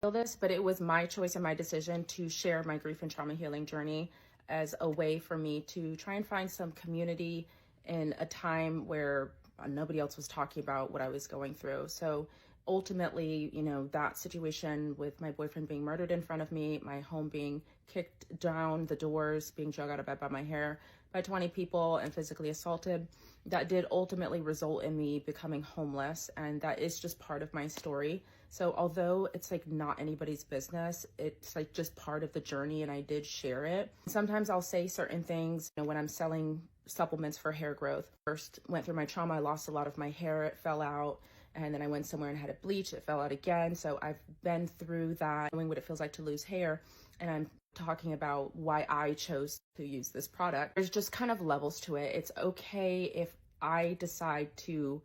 feel this, but it was my choice and my decision to share my grief and trauma healing journey as a way for me to try and find some community in a time where nobody else was talking about what I was going through. So ultimately, that situation with my boyfriend being murdered in front of me, my home being kicked down the doors, being dragged out of bed by my hair by 20 people and physically assaulted, that did ultimately result in me becoming homeless. And that is just part of my story. So although it's like not anybody's business, it's like just part of the journey, and I did share it. Sometimes I'll say certain things, when I'm selling supplements for hair growth. First went through my trauma, I lost a lot of my hair, it fell out. And then I went somewhere and had it bleached, it fell out again. So I've been through that, knowing what it feels like to lose hair. And I'm talking about why I chose to use this product. There's just kind of levels to it. It's okay if I decide to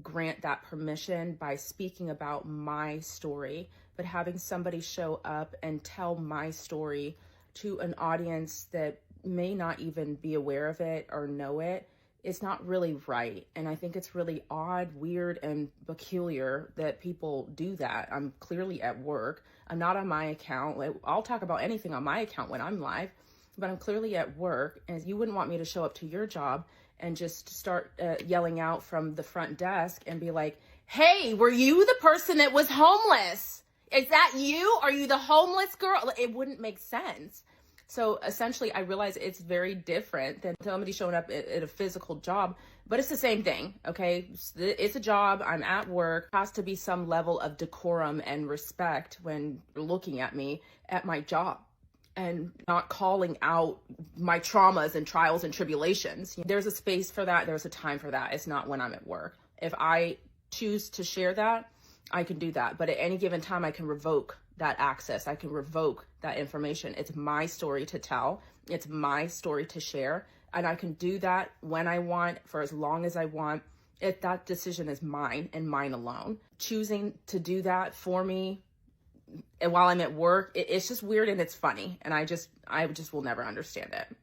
grant that permission by speaking about my story, but having somebody show up and tell my story to an audience that may not even be aware of it or know it, it's not really right. And I think it's really odd, weird, and peculiar that people do that. I'm clearly at work. I'm not on my account. I'll talk about anything on my account when I'm live, but I'm clearly at work, and you wouldn't want me to show up to your job and just start yelling out from the front desk and be like, hey, were you the person that was homeless? Is that you? Are you the homeless girl? It wouldn't make sense. So essentially, I realize it's very different than somebody showing up at a physical job, but it's the same thing, okay? It's a job, I'm at work. There has to be some level of decorum and respect when you're looking at me at my job and not calling out my traumas and trials and tribulations. There's a space for that, there's a time for that. It's not when I'm at work. If I choose to share that, I can do that. But at any given time, I can revoke that access. I can revoke that information. It's my story to tell. It's my story to share. And I can do that when I want, for as long as I want. If that decision is mine and mine alone. Choosing to do that for me and while I'm at work, it's just weird and it's funny. And I just will never understand it.